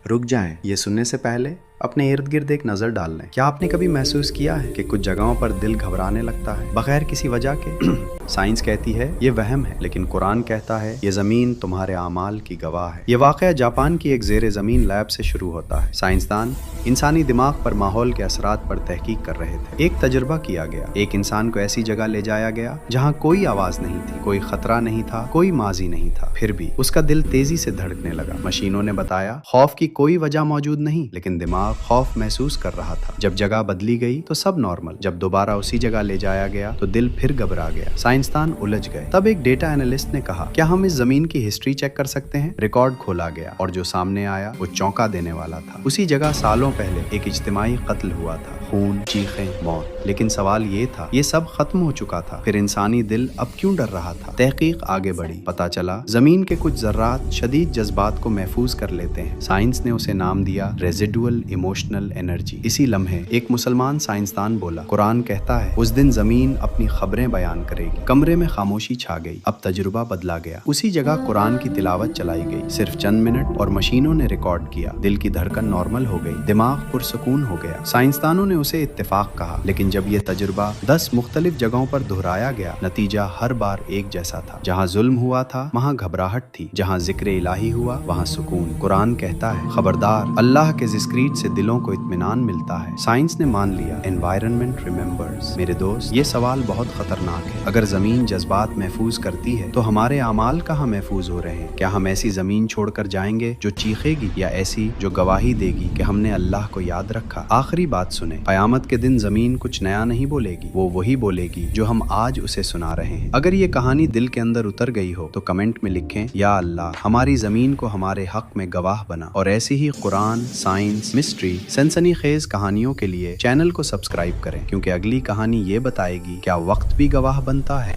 रुक जाएं, ये सुनने से पहले अपने इर्द गिर्द एक नज़र डाल लें। क्या आपने कभी महसूस किया है कि कुछ जगहों पर दिल घबराने लगता है बगैर किसी वजह के? साइंस कहती है ये वहम है, लेकिन कुरान कहता है ये ज़मीन तुम्हारे आमाल की गवाह है। ये वाक़या जापान की एक ज़ेर ज़मीन लैब से शुरू होता है। साइंसदान इंसानी दिमाग पर माहौल के असरात पर तहकीक कर रहे थे। एक तजुर्बा किया गया। एक इंसान को ऐसी जगह ले जाया गया जहाँ कोई आवाज़ नहीं थी, कोई खतरा नहीं था, कोई माजी नहीं था। फिर भी उसका दिल तेजी से धड़कने लगा। मशीनों ने बताया खौफ की कोई वजह मौजूद नहीं, लेकिन दिमाग खौफ महसूस कर रहा था। जब जगह बदली गई तो सब नॉर्मल। जब दोबारा उसी जगह ले जाया गया तो दिल फिर घबरा गया। साइंसदान उलझ गए। तब एक डेटा एनालिस्ट ने कहा, क्या हम इस जमीन की हिस्ट्री चेक कर सकते हैं? रिकॉर्ड खोला गया और जो सामने आया वो चौंका देने वाला था। उसी जगह सालों पहले एक इज्तिमाई कत्ल हुआ था, खून, चीखें, मौत। लेकिन सवाल ये था, ये सब खत्म हो चुका था, फिर इंसानी दिल अब क्यों डर रहा था? तहकीक आगे बढ़ी। पता चला जमीन के कुछ जर्रात शदीद जज्बात को महफूज कर लेते हैं। साइंस ने उसे नाम दिया रेजिडुअल इमोशनल एनर्जी। इसी लम्हे एक मुसलमान साइंसदान बोला, कुरान कहता है उस दिन जमीन अपनी खबरें बयान करेगी। कमरे में खामोशी छा गई। अब तजुर्बा बदला गया। उसी जगह कुरान की तिलावत चलाई गई। सिर्फ चंद मिनट और मशीनों ने रिकॉर्ड किया। दिल की धड़कन नॉर्मल हो गई, दिमाग पुरसुकून हो गया। साइंसदानों ने उसे इत्तेफाक कहा, लेकिन जब ये तजुर्बा 10 मुख्तलिफ जगहों पर दोहराया गया, नतीजा हर बार एक जैसा था। जहाँ जुल्म हुआ था वहाँ घबराहट थी, जहाँ जिक्र इलाही हुआ वहाँ सुकून। कुरान कहता है खबरदार, अल्लाह के जिक्र से दिलों को इत्मीनान मिलता है। साइंस ने मान लिया एनवायरनमेंट रिमेंबर्स। मेरे दोस्त, ये सवाल बहुत खतरनाक है। अगर जमीन जज्बात महफूज करती है तो हमारे आमाल कहाँ महफूज हो रहे हैं? क्या हम ऐसी जमीन छोड़कर जाएंगे जो चीखेगी, या ऐसी जो गवाही देगी कि हमने अल्लाह को याद रखा? आखिरी बात सुने, क़यामत के दिन जमीन कुछ नया नहीं बोलेगी, वो वही बोलेगी जो हम आज उसे सुना रहे हैं। अगर ये कहानी दिल के अंदर उतर गई हो तो कमेंट में लिखें, या अल्लाह हमारी जमीन को हमारे हक में गवाह बना। और ऐसी ही कुरान, साइंस, मिस्ट्री, सनसनीखेज कहानियों के लिए चैनल को सब्सक्राइब करें, क्योंकि अगली कहानी ये बताएगी क्या वक्त भी गवाह बनता है।